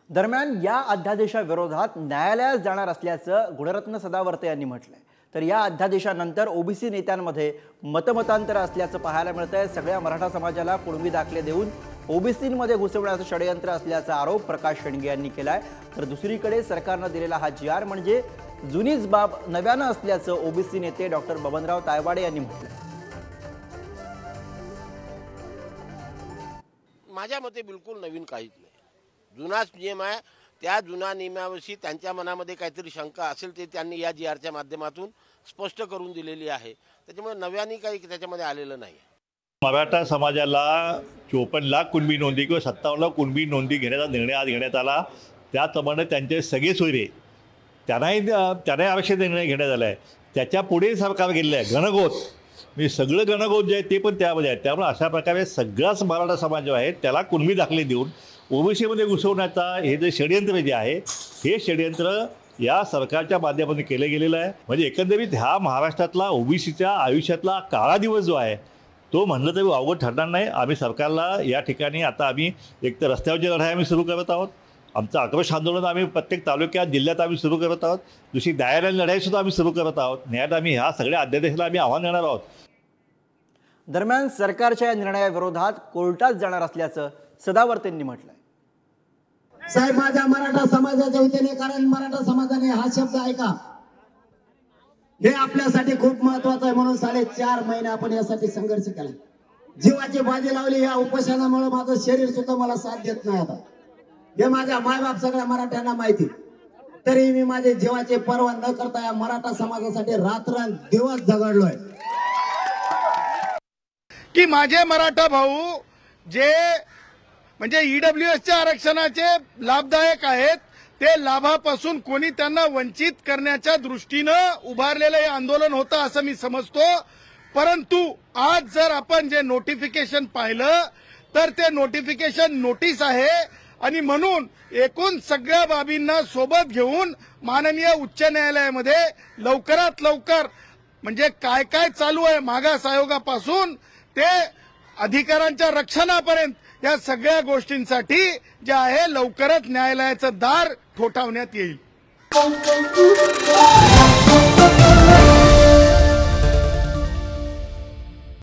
दरम्यान या अध्यादेशाविरोधात न्यायालयात जाणार असल्याचं गुणरत्न सदावर्ते यांनी म्हटलंय। तर या अध्यादेशानंतर ओबीसी नेत्यांमध्ये मतमतांतर असल्याचं पाहायला मिळतंय। सगळ्या मराठा समाजाला कुणबी दाखले देऊन ओबीसींमध्ये घुसवण्याचं षडयंत्र असल्याचा आरोप प्रकाश शेंडगे यांनी केलाय। तर दुसरीकडे सरकारने दिलेला हा जी आर म्हणजे जुनीच बाब नव्यानं असल्याचं ओबीसी नेते डॉक्टर बबनराव तायवाडे यांनी म्हटलंय। माझ्या मते बिलकुल नवीन काहीच नाही, जुनाच नियम आहे। त्या जुना नियमाविषयी त्यांच्या मनामध्ये काहीतरी शंका असेल ते त्यांनी या जी आरच्या माध्यमातून स्पष्ट करून दिलेली आहे। त्याच्यामुळे नव्याने काही त्याच्यामध्ये आलेलं नाही। मराठा समाजाला 54 लाख कुणबी नोंदी किंवा 57 लाख कुणबी नोंदी घेण्याचा निर्णय आज घेण्यात आला। त्याप्रमाणे त्यांचे सगळे सोयरे त्यांनाही आवश्यक निर्णय घेण्यात आला आहे। त्याच्या पुढे सरकार गेलेलं आहे घनगोत, म्हणजे सगळं घनगोत जे आहे ते पण त्यामध्ये आहे। त्यामुळे अशा प्रकारे सगळाच मराठा समाज जो आहे त्याला कुणबी दाखले देऊन ओबीसीमध्ये घुसवण्याचा हे जे षडयंत्र जे आहे हे षडयंत्र या सरकारच्या माध्यमातून केलं गेलेलं आहे। म्हणजे एकंदरीत ह्या महाराष्ट्रातला ओबीसीच्या आयुष्यातला काळा दिवस जो आहे तो म्हणलं तरी अवघड ठरणार नाही। आम्ही सरकारला या ठिकाणी आता आम्ही एक तर रस्त्यावरची लढाई आम्ही सुरू करत आहोत, आमचं आक्रोश आंदोलन आम्ही प्रत्येक तालुक्यात जिल्ह्यात आम्ही सुरू करत आहोत, दुसरी न्यायालयीन लढाईसुद्धा आम्ही सुरू करत आहोत। न्यायालयात आम्ही ह्या सगळ्या अध्यादेशाला आम्ही आव्हान देणार आहोत। दरम्यान सरकारच्या या निर्णयाविरोधात कोर्टात जाणार असल्याचं सदावर्तेंनी म्हटलंय। साहेब माझ्या मराठा समाजाच्या वतीने, कारण मराठा समाजाने हा शब्द ऐका हे आपल्यासाठी खूप महत्वाचं आहे, म्हणून 4.5 महिने आपण यासाठी संघर्ष केला, जीवाची बाजी लावली। या उपोषणामुळे माझं शरीर सुद्धा मला साथ देत नाही। आता हे माझ्या मायबाप सगळ्या मराठ्यांना माहिती, तरी मी माझे जीवाची पर्वा न करता या मराठा समाजासाठी रात्रंदिवस झगडलोय की माझे मराठा भाऊ जे म्हणजे ईडब्ल्यूएसच्या आरक्षणाचे लाभदायक आहेत ते लाभापासून कोणी त्यांना वंचित करण्याच्या दृष्टीनं उभारलेलं हे आंदोलन होतं असं मी समजतो। परंतु आज जर आपण जे नोटिफिकेशन पाहिलं तर ते नोटिफिकेशन नोटीस आहे आणि म्हणून एकूण सगळ्या बाबींना सोबत घेऊन माननीय उच्च न्यायालयामध्ये लवकरात लवकर म्हणजे काय काय चालू आहे मागास आयोगापासून ते अधिकारांच्या रक्षणापर्यंत या सगळ्या गोष्टींसाठी जे आहे लवकरच न्यायालयाचं दार ठोठावण्यात येईल।